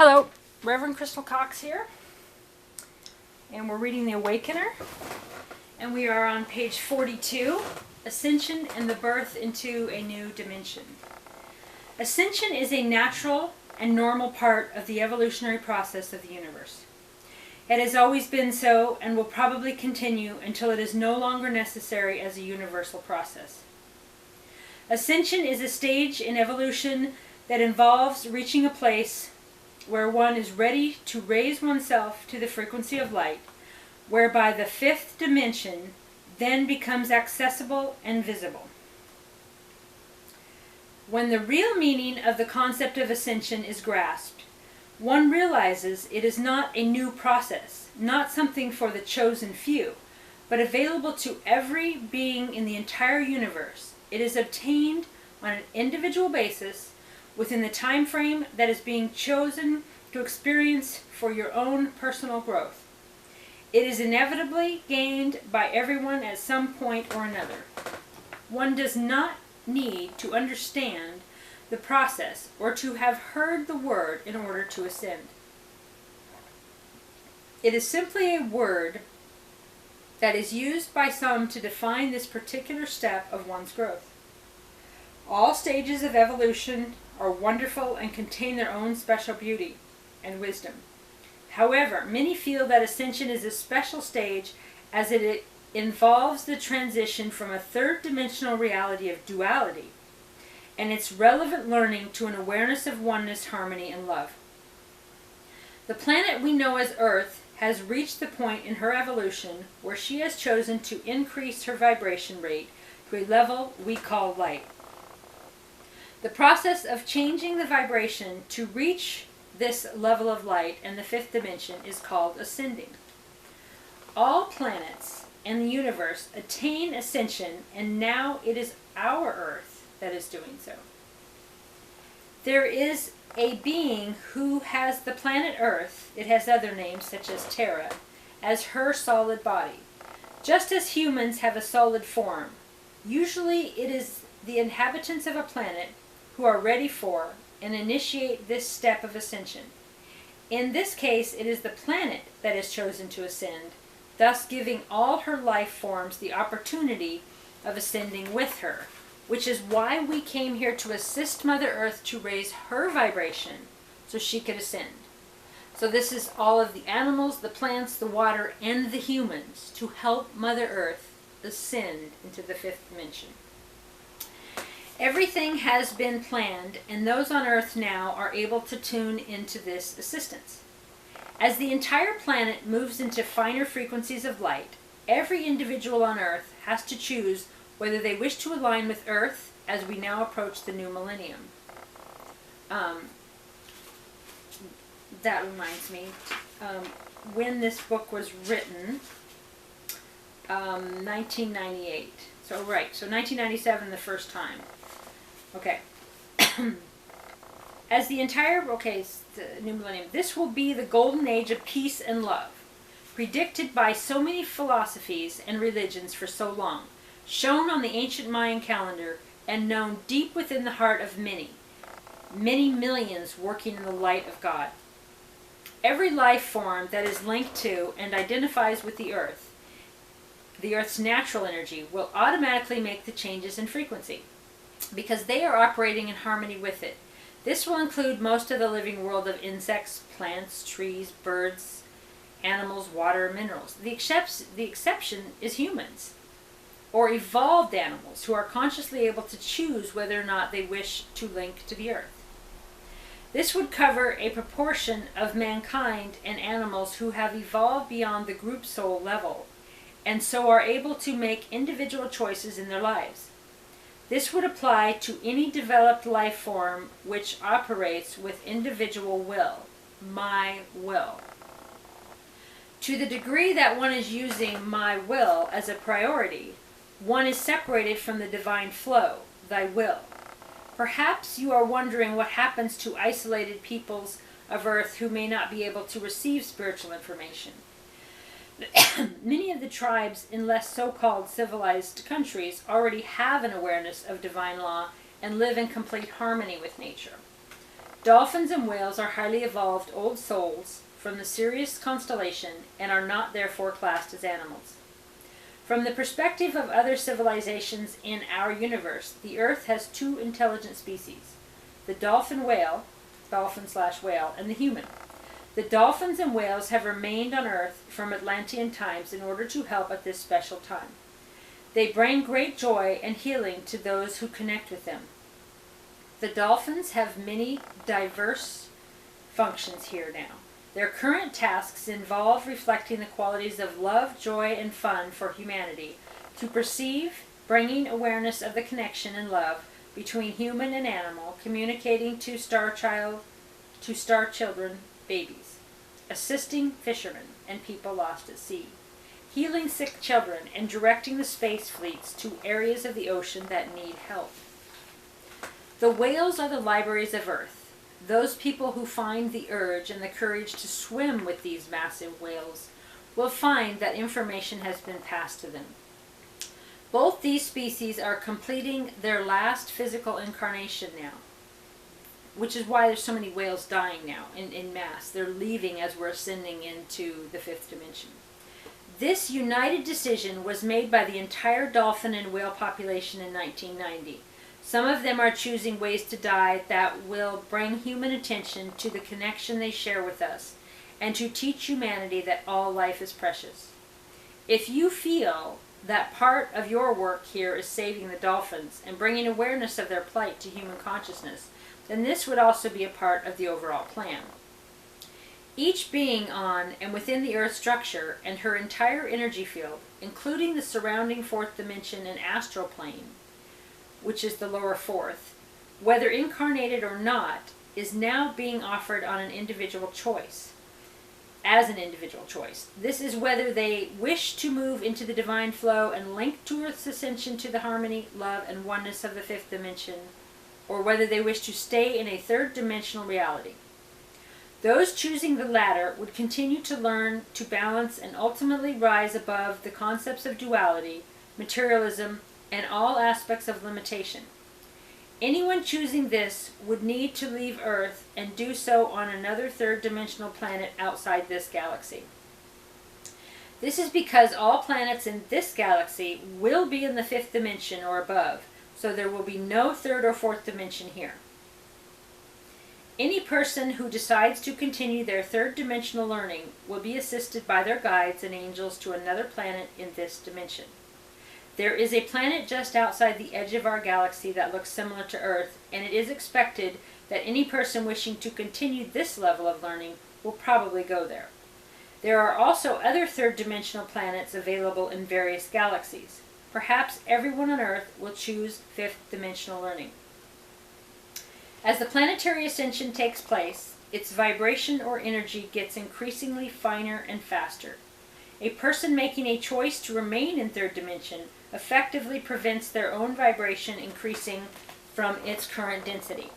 Hello, Reverend Crystal Cox here, and we're reading the Awakener, and we are on page 42, Ascension and the Birth into a New Dimension. Ascension is a natural and normal part of the evolutionary process of the universe. It has always been so and will probably continue until it is no longer necessary as a universal process. Ascension is a stage in evolution that involves reaching a place where one is ready to raise oneself to the frequency of light, whereby the fifth dimension then becomes accessible and visible. When the real meaning of the concept of ascension is grasped, one realizes it is not a new process, not something for the chosen few, but available to every being in the entire universe. It is obtained on an individual basis within the time frame that is being chosen to experience for your own personal growth. It is inevitably gained by everyone at some point or another. One does not need to understand the process or to have heard the word in order to ascend. It is simply a word that is used by some to define this particular step of one's growth. All stages of evolution are wonderful and contain their own special beauty and wisdom. However, many feel that ascension is a special stage as it involves the transition from a third-dimensional reality of duality and its relevant learning to an awareness of oneness, harmony, and love. The planet we know as Earth has reached the point in her evolution where she has chosen to increase her vibration rate to a level we call light. The process of changing the vibration to reach this level of light and the fifth dimension is called ascending. All planets and the universe attain ascension, and now it is our Earth that is doing so. There is a being who has the planet Earth, it has other names such as Terra, as her solid body. Just as humans have a solid form, usually it is the inhabitants of a planet who are ready for and initiate this step of ascension. In this case, it is the planet that is chosen to ascend, thus giving all her life forms the opportunity of ascending with her, which is why we came here to assist Mother Earth to raise her vibration so she could ascend. So this is all of the animals, the plants, the water, and the humans to help Mother Earth ascend into the fifth dimension. Everything has been planned, and those on Earth now are able to tune into this assistance. As the entire planet moves into finer frequencies of light, every individual on Earth has to choose whether they wish to align with Earth as we now approach the new millennium. That reminds me, when this book was written, 1998. So 1997 the first time. Okay. As the entire, the new millennium, this will be the golden age of peace and love, predicted by so many philosophies and religions for so long, shown on the ancient Mayan calendar, and known deep within the heart of many millions working in the light of God. Every life form that is linked to and identifies with the Earth's natural energy, will automatically make the changes in frequency, because they are operating in harmony with it. This will include most of the living world of insects, plants, trees, birds, animals, water, minerals. The exception is humans, or evolved animals who are consciously able to choose whether or not they wish to link to the Earth. This would cover a proportion of mankind and animals who have evolved beyond the group soul level, and so are able to make individual choices in their lives. This would apply to any developed life form which operates with individual will, my will. To the degree that one is using my will as a priority, one is separated from the divine flow, thy will. Perhaps you are wondering what happens to isolated peoples of Earth who may not be able to receive spiritual information. Many of the tribes in less so-called civilized countries already have an awareness of divine law and live in complete harmony with nature. Dolphins and whales are highly evolved old souls from the Sirius constellation and are not therefore classed as animals. From the perspective of other civilizations in our universe, the Earth has two intelligent species, the dolphin/whale, and the human. The dolphins and whales have remained on Earth from Atlantean times in order to help at this special time. They bring great joy and healing to those who connect with them. The dolphins have many diverse functions here now. Their current tasks involve reflecting the qualities of love, joy, and fun for humanity, to perceive, bringing awareness of the connection and love between human and animal, communicating to star children, babies, assisting fishermen and people lost at sea, healing sick children, and directing the space fleets to areas of the ocean that need help. The whales are the libraries of Earth. Those people who find the urge and the courage to swim with these massive whales will find that information has been passed to them. Both these species are completing their last physical incarnation now, which is why there's so many whales dying now in mass. They're leaving as we're ascending into the fifth dimension. This united decision was made by the entire dolphin and whale population in 1990. Some of them are choosing ways to die that will bring human attention to the connection they share with us and to teach humanity that all life is precious. If you feel that part of your work here is saving the dolphins and bringing awareness of their plight to human consciousness, then this would also be a part of the overall plan. Each being on and within the Earth structure and her entire energy field, including the surrounding fourth dimension and astral plane, which is the lower fourth, whether incarnated or not, is now being offered on an individual choice. As an individual choice. This is whether they wish to move into the divine flow and link to Earth's ascension to the harmony, love, and oneness of the fifth dimension, or whether they wish to stay in a third dimensional reality. Those choosing the latter would continue to learn to balance and ultimately rise above the concepts of duality, materialism, and all aspects of limitation. Anyone choosing this would need to leave Earth and do so on another third-dimensional planet outside this galaxy. This is because all planets in this galaxy will be in the fifth dimension or above, so there will be no third or fourth dimension here. Any person who decides to continue their third-dimensional learning will be assisted by their guides and angels to another planet in this dimension. There is a planet just outside the edge of our galaxy that looks similar to Earth, and it is expected that any person wishing to continue this level of learning will probably go there. There are also other third-dimensional planets available in various galaxies. Perhaps everyone on Earth will choose fifth-dimensional learning. As the planetary ascension takes place, its vibration or energy gets increasingly finer and faster. A person making a choice to remain in third dimension effectively prevents their own vibration increasing from its current density.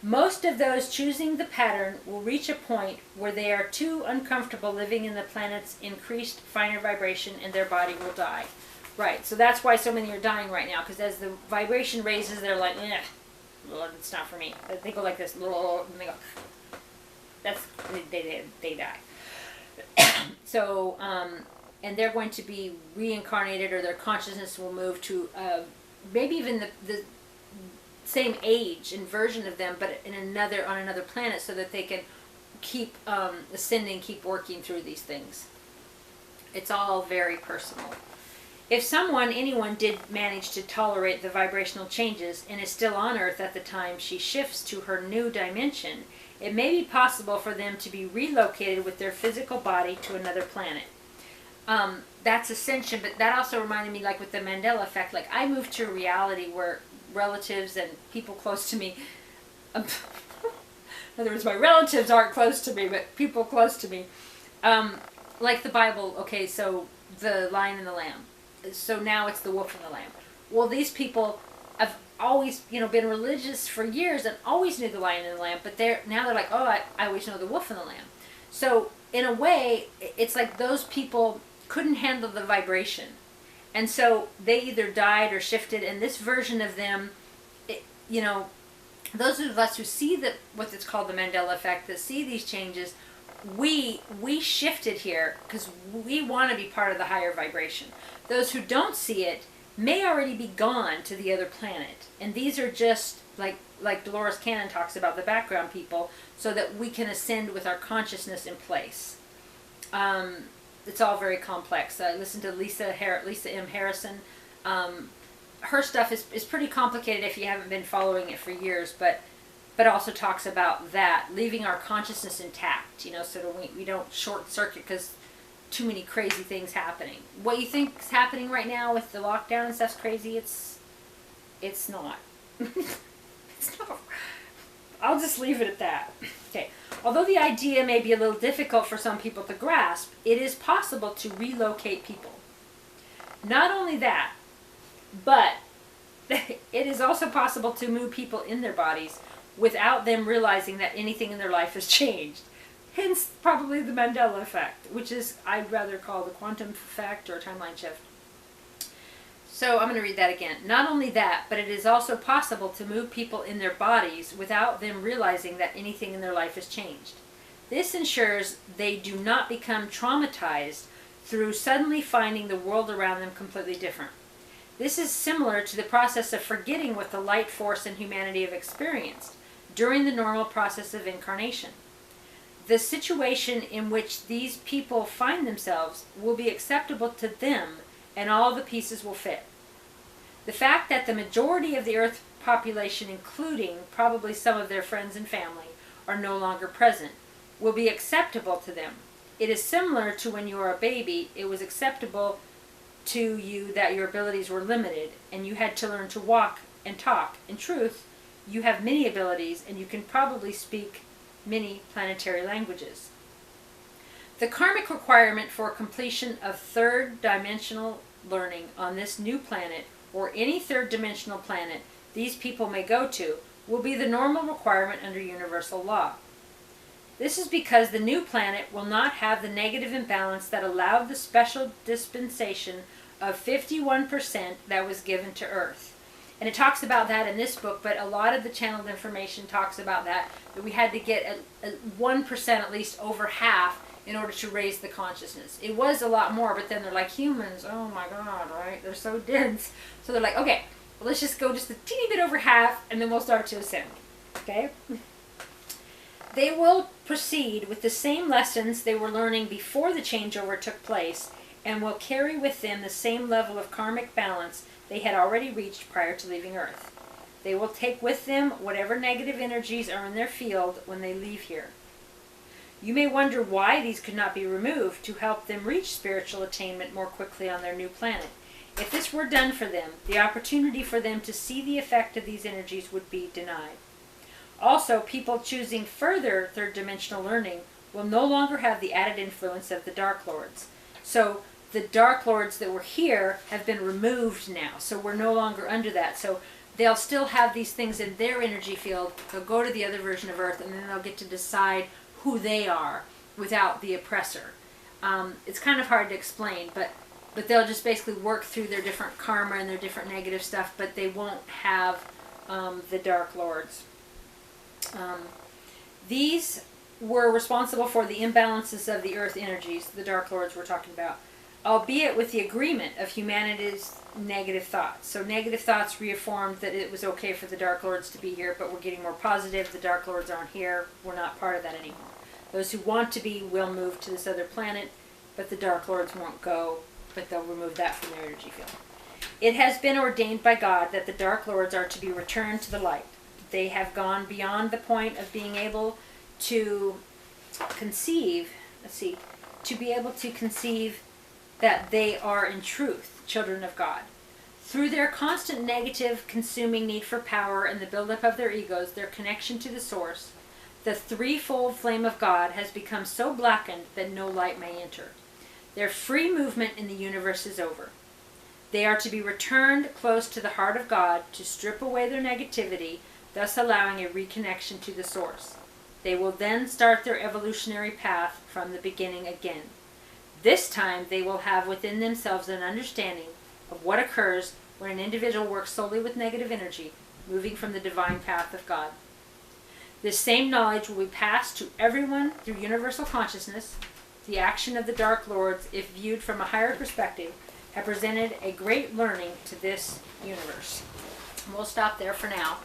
Most of those choosing the pattern will reach a point where they are too uncomfortable living in the planet's increased finer vibration and their body will die. Right, so that's why so many are dying right now, because as the vibration raises, they're like, Lord, it's not for me. They go like this, and they go, they die. So, and they're going to be reincarnated, or their consciousness will move to maybe even the same age and version of them, but on another planet, so that they can keep ascending, keep working through these things. It's all very personal. If anyone did manage to tolerate the vibrational changes and is still on Earth at the time she shifts to her new dimension, it may be possible for them to be relocated with their physical body to another planet. That's ascension, but that also reminded me, like with the Mandela effect, like I moved to a reality where relatives and people close to me, in other words, my relatives aren't close to me, but people close to me, like the Bible, okay, so the Lion and the Lamb. So now it's the wolf and the lamb. Well, these people have always, been religious for years and always knew the lion and the lamb, but now they're like, oh, I always know the wolf and the lamb. So in a way, it's like those people couldn't handle the vibration. And so they either died or shifted, and this version of them, those of us who see what it's called the Mandela effect, that see these changes, we shifted here because we want to be part of the higher vibration. Those who don't see it may already be gone to the other planet, and these are just like Dolores Cannon talks about, the background people, so that we can ascend with our consciousness in place. It's all very complex. I listened to Lisa M. Harrison. Her stuff is pretty complicated if you haven't been following it for years, but also talks about that, leaving our consciousness intact, so that we don't short circuit because too many crazy things happening. What you think is happening right now with the lockdown and stuff's crazy, it's not. It's not. I'll just leave it at that. Okay. Although the idea may be a little difficult for some people to grasp, it is possible to relocate people. Not only that, but it is also possible to move people in their bodies without them realizing that anything in their life has changed. Hence, probably the Mandela effect, which is, I'd rather call the quantum effect or timeline shift. So I'm going to read that again. Not only that, but it is also possible to move people in their bodies without them realizing that anything in their life has changed. This ensures they do not become traumatized through suddenly finding the world around them completely different. This is similar to the process of forgetting what the light force and humanity have experienced during the normal process of incarnation. The situation in which these people find themselves will be acceptable to them, and all the pieces will fit. The fact that the majority of the Earth population, including probably some of their friends and family, are no longer present, will be acceptable to them. It is similar to when you were a baby. It was acceptable to you that your abilities were limited, and you had to learn to walk and talk. In truth, you have many abilities, and you can probably speak many planetary languages. The karmic requirement for completion of third-dimensional learning on this new planet, or any third-dimensional planet these people may go to, will be the normal requirement under universal law. This is because the new planet will not have the negative imbalance that allowed the special dispensation of 51% that was given to Earth. And it talks about that in this book, but a lot of the channeled information talks about that we had to get 1% at least over half in order to raise the consciousness. It was a lot more, but then they're like humans, oh my god, right? They're so dense. So they're like, okay, well, let's just go just a teeny bit over half, and then we'll start to ascend. Okay? They will proceed with the same lessons they were learning before the changeover took place, and will carry with them the same level of karmic balance they had already reached prior to leaving Earth. They will take with them whatever negative energies are in their field when they leave here. You may wonder why these could not be removed to help them reach spiritual attainment more quickly on their new planet. If this were done for them, the opportunity for them to see the effect of these energies would be denied. Also, people choosing further third-dimensional learning will no longer have the added influence of the Dark Lords. So the Dark Lords that were here have been removed now, so we're no longer under that. So they'll still have these things in their energy field. They'll go to the other version of Earth, and then they'll get to decide who they are without the oppressor. It's kind of hard to explain, but they'll just basically work through their different karma and their different negative stuff, but they won't have the Dark Lords. These were responsible for the imbalances of the Earth energies, the Dark Lords we're talking about, albeit with the agreement of humanity's negative thoughts. So negative thoughts reaffirmed that it was okay for the Dark Lords to be here, but we're getting more positive. The Dark Lords aren't here. We're not part of that anymore. Those who want to be will move to this other planet, but the Dark Lords won't go, but they'll remove that from their energy field. It has been ordained by God that the Dark Lords are to be returned to the light. They have gone beyond the point of being able to conceive, that they are in truth children of God. Through their constant negative, consuming need for power and the buildup of their egos, their connection to the source, the threefold flame of God has become so blackened that no light may enter. Their free movement in the universe is over. They are to be returned close to the heart of God to strip away their negativity, thus allowing a reconnection to the source. They will then start their evolutionary path from the beginning again. This time they will have within themselves an understanding of what occurs when an individual works solely with negative energy, moving from the divine path of God. This same knowledge will be passed to everyone through universal consciousness. The action of the Dark Lords, if viewed from a higher perspective, have presented a great learning to this universe. And we'll stop there for now.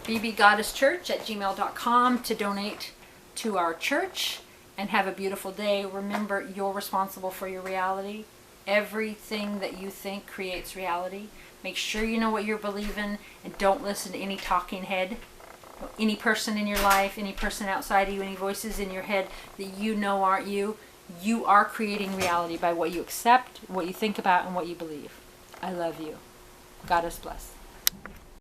bbgoddesschurch@gmail.com to donate to our church, and have a beautiful day. Remember, you're responsible for your reality. Everything that you think creates reality. Make sure you know what you're believing, and don't listen to any talking head. Any person in your life, any person outside of you, any voices in your head that you know aren't you. You are creating reality by what you accept, what you think about, and what you believe. I love you. Goddess bless.